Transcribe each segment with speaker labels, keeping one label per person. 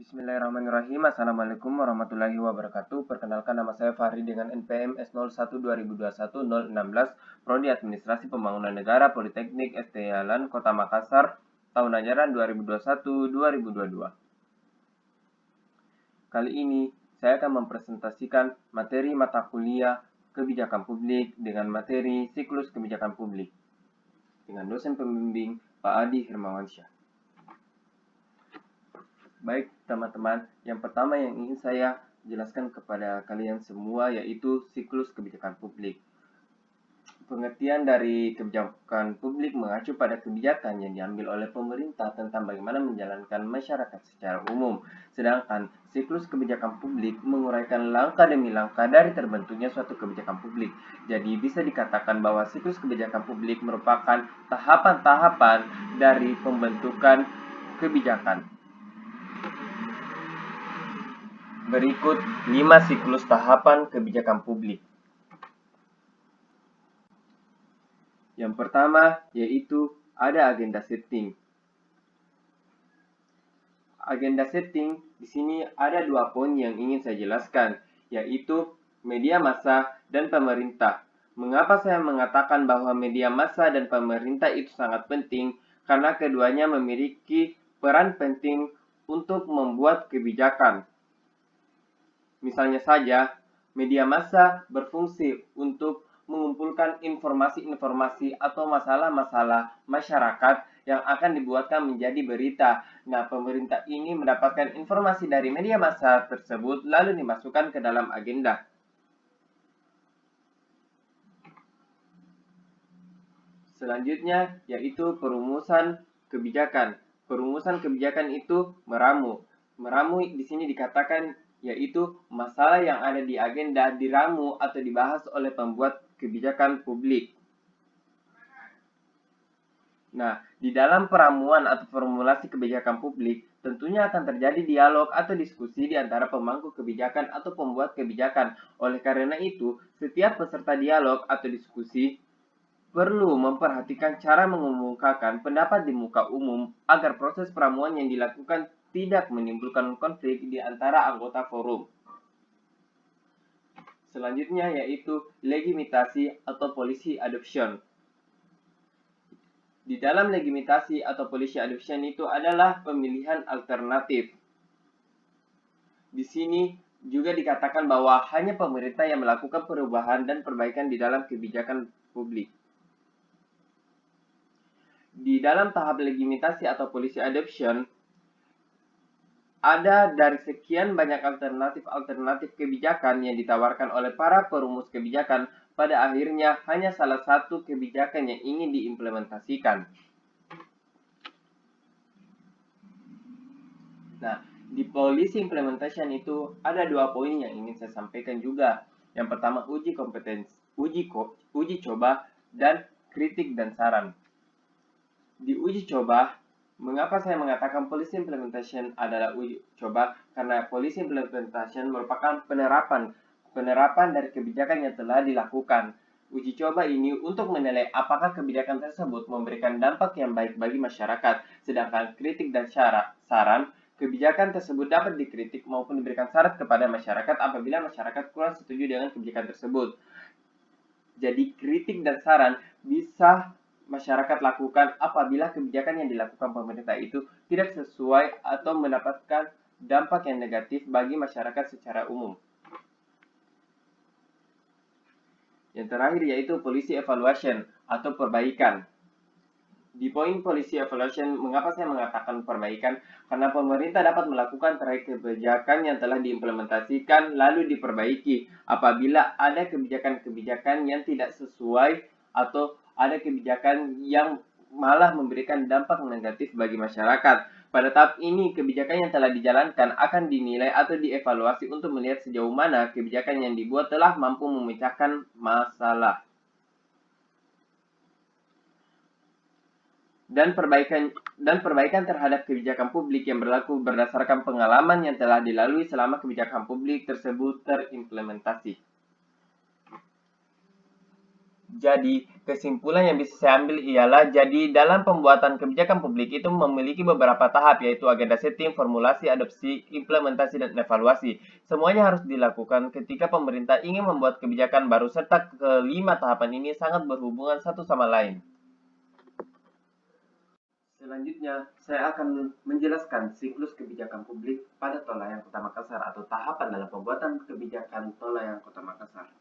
Speaker 1: Bismillahirrahmanirrahim. Assalamualaikum warahmatullahi wabarakatuh. Perkenalkan, nama saya Fahri dengan NPM S01-2021-016, Prodi Administrasi Pembangunan Negara Politeknik ST Yalan, Kota Makassar, tahun ajaran 2021-2022. Kali ini saya akan mempresentasikan materi mata kuliah Kebijakan Publik dengan materi Siklus Kebijakan Publik dengan dosen pembimbing Pak Adi Hermawansyah. Baik teman-teman, yang pertama yang ingin saya jelaskan kepada kalian semua yaitu siklus kebijakan publik. Pengertian dari kebijakan publik mengacu pada kebijakan yang diambil oleh pemerintah tentang bagaimana menjalankan masyarakat secara umum. Sedangkan siklus kebijakan publik menguraikan langkah demi langkah dari terbentuknya suatu kebijakan publik. Jadi bisa dikatakan bahwa siklus kebijakan publik merupakan tahapan-tahapan dari pembentukan kebijakan. Berikut 5 siklus tahapan kebijakan publik. Yang pertama yaitu ada agenda setting. Agenda setting di sini ada 2 poin yang ingin saya jelaskan, yaitu media massa dan pemerintah. Mengapa saya mengatakan bahwa media massa dan pemerintah itu sangat penting? Karena keduanya memiliki peran penting untuk membuat kebijakan. Misalnya saja, media massa berfungsi untuk mengumpulkan informasi-informasi atau masalah-masalah masyarakat yang akan dibuatkan menjadi berita. Nah, pemerintah ini mendapatkan informasi dari media massa tersebut lalu dimasukkan ke dalam agenda. Selanjutnya yaitu perumusan kebijakan. Perumusan kebijakan itu meramu. Meramu di sini dikatakan yaitu masalah yang ada di agenda diramu atau dibahas oleh pembuat kebijakan publik. Nah, di dalam peramuan atau formulasi kebijakan publik, tentunya akan terjadi dialog atau diskusi di antara pemangku kebijakan atau pembuat kebijakan. Oleh karena itu, setiap peserta dialog atau diskusi perlu memperhatikan cara mengemukakan pendapat di muka umum agar proses peramuan yang dilakukan tidak menimbulkan konflik di antara anggota forum. Selanjutnya yaitu legitimasi atau policy adoption. Di dalam legitimasi atau policy adoption itu adalah pemilihan alternatif. Di sini juga dikatakan bahwa hanya pemerintah yang melakukan perubahan dan perbaikan di dalam kebijakan publik. Di dalam tahap legitimasi atau policy adoption, ada dari sekian banyak alternatif kebijakan yang ditawarkan oleh para perumus kebijakan, pada akhirnya hanya salah satu kebijakan yang ingin diimplementasikan. Nah, di policy implementation itu ada 2 poin yang ingin saya sampaikan juga. Yang pertama uji kompetensi, uji coba, dan kritik dan saran. Di uji coba, mengapa saya mengatakan policy implementation adalah uji coba? Karena policy implementation merupakan penerapan dari kebijakan yang telah dilakukan. Uji coba ini untuk menilai apakah kebijakan tersebut memberikan dampak yang baik bagi masyarakat. Sedangkan kritik dan saran, kebijakan tersebut dapat dikritik maupun diberikan syarat kepada masyarakat apabila masyarakat kurang setuju dengan kebijakan tersebut. Jadi kritik dan saran bisa masyarakat lakukan apabila kebijakan yang dilakukan pemerintah itu tidak sesuai atau mendapatkan dampak yang negatif bagi masyarakat secara umum. Yang terakhir yaitu policy evaluation atau perbaikan. Di poin policy evaluation, mengapa saya mengatakan perbaikan? Karena pemerintah dapat melakukan terkait kebijakan yang telah diimplementasikan lalu diperbaiki apabila ada kebijakan-kebijakan yang tidak sesuai atau ada kebijakan yang malah memberikan dampak negatif bagi masyarakat. Pada tahap ini, kebijakan yang telah dijalankan akan dinilai atau dievaluasi untuk melihat sejauh mana kebijakan yang dibuat telah mampu memecahkan masalah. Dan perbaikan terhadap kebijakan publik yang berlaku berdasarkan pengalaman yang telah dilalui selama kebijakan publik tersebut terimplementasi. Jadi, kesimpulan yang bisa saya ambil ialah, jadi dalam pembuatan kebijakan publik itu memiliki beberapa tahap, yaitu agenda setting, formulasi, adopsi, implementasi, dan evaluasi. Semuanya harus dilakukan ketika pemerintah ingin membuat kebijakan baru, serta kelima tahapan ini sangat berhubungan satu sama lain. Selanjutnya, saya akan menjelaskan siklus kebijakan publik pada Tol Layang Kota Makassar atau tahapan dalam pembuatan kebijakan Tol Layang Kota Makassar.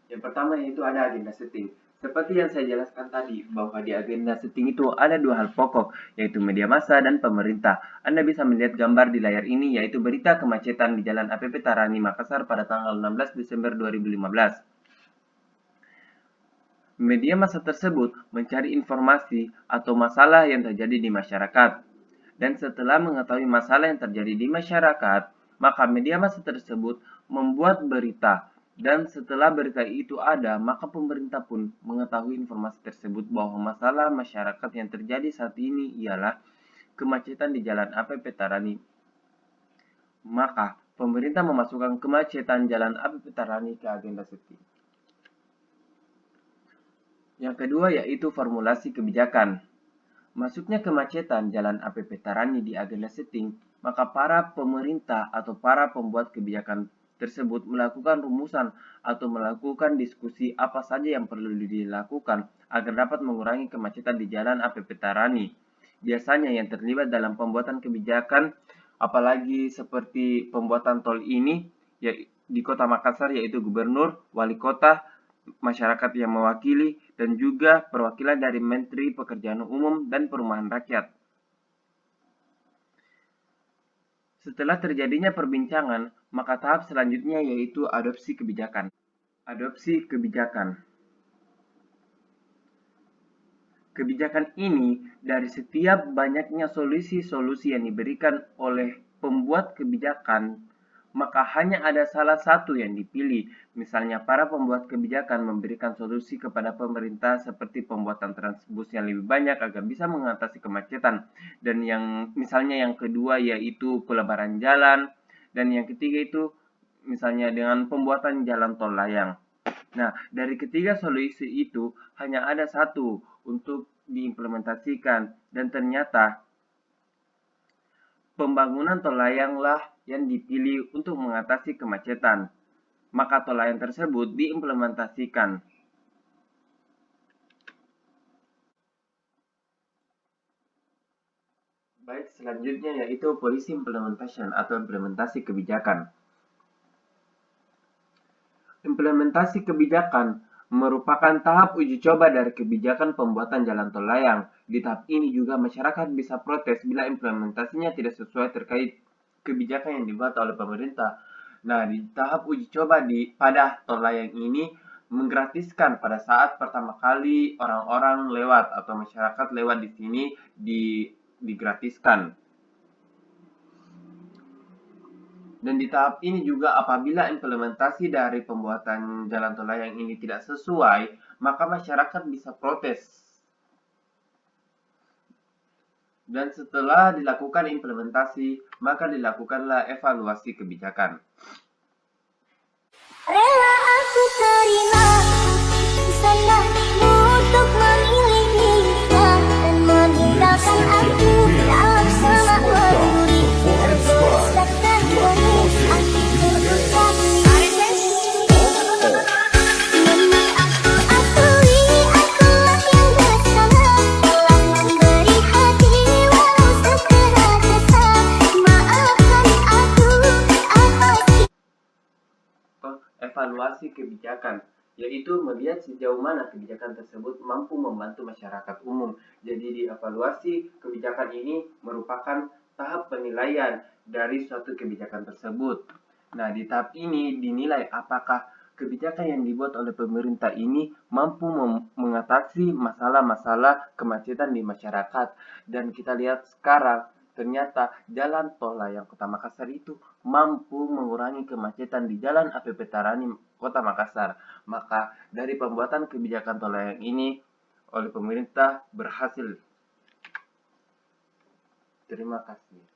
Speaker 1: Yang pertama yaitu ada agenda setting. Seperti yang saya jelaskan tadi, bahwa di agenda setting itu ada dua hal pokok, yaitu media massa dan pemerintah. Anda bisa melihat gambar di layar ini, yaitu berita kemacetan di Jalan APP Tarani Makassar pada tanggal 16 Desember 2015. Media massa tersebut mencari informasi atau masalah yang terjadi di masyarakat. Dan setelah mengetahui masalah yang terjadi di masyarakat, maka media massa tersebut membuat berita. Dan setelah berita itu ada, maka pemerintah pun mengetahui informasi tersebut bahwa masalah masyarakat yang terjadi saat ini ialah kemacetan di Jalan APP Tarani. Maka, pemerintah memasukkan kemacetan Jalan APP Tarani ke agenda setting. Yang kedua yaitu formulasi kebijakan. Masuknya kemacetan Jalan APP Tarani di agenda setting, maka para pemerintah atau para pembuat kebijakan tersebut melakukan rumusan atau melakukan diskusi apa saja yang perlu dilakukan agar dapat mengurangi kemacetan di Jalan APP Tarani. Biasanya yang terlibat dalam pembuatan kebijakan, apalagi seperti pembuatan tol ini, ya, di Kota Makassar, yaitu gubernur, wali kota, masyarakat yang mewakili, dan juga perwakilan dari Menteri Pekerjaan Umum dan Perumahan Rakyat. Setelah terjadinya perbincangan, maka tahap selanjutnya yaitu adopsi kebijakan. Adopsi kebijakan. Kebijakan ini dari setiap banyaknya solusi-solusi yang diberikan oleh pembuat kebijakan, maka hanya ada salah satu yang dipilih. Misalnya, para pembuat kebijakan memberikan solusi kepada pemerintah seperti pembuatan transbus yang lebih banyak agar bisa mengatasi kemacetan. Dan misalnya yang kedua yaitu pelebaran jalan, dan yang ketiga itu misalnya dengan pembuatan jalan tol layang. Nah, dari ketiga solusi itu hanya ada satu untuk diimplementasikan, dan ternyata pembangunan tol layanglah yang dipilih untuk mengatasi kemacetan. Maka tol layang tersebut diimplementasikan. Baik, selanjutnya yaitu policy implementation atau implementasi kebijakan. Implementasi kebijakan merupakan tahap uji coba dari kebijakan pembuatan jalan tol layang. Di tahap ini juga masyarakat bisa protes bila implementasinya tidak sesuai terkait kebijakan yang dibuat oleh pemerintah. Nah, di tahap uji coba pada tol layang ini menggratiskan pada saat pertama kali orang-orang lewat atau masyarakat lewat di sini digratiskan. Dan di tahap ini juga apabila implementasi dari pembuatan jalan tol layang ini tidak sesuai, maka masyarakat bisa protes. Dan setelah dilakukan implementasi, maka dilakukanlah evaluasi kebijakan. Rela aku terima salahmu untuk memilih dia dan meninggalkan aku dalam semak berduri terpusatkan demi aku terpusat. Namun aku akui akulah yang bersalah telah memberi hati walau sekerat kesal. Maafkan aku atas. Evaluasi kebijakan, yaitu melihat sejauh mana kebijakan tersebut mampu membantu masyarakat umum. Jadi di evaluasi kebijakan ini merupakan tahap penilaian dari suatu kebijakan tersebut. Nah, di tahap ini dinilai apakah kebijakan yang dibuat oleh pemerintah ini mampu mengatasi masalah-masalah kemacetan di masyarakat. Dan kita lihat sekarang, ternyata jalan tol layang Kota Makassar itu mampu mengurangi kemacetan di Jalan APP Tarani Kota Makassar. Maka dari pembuatan kebijakan tol layang ini oleh pemerintah berhasil. Terima kasih.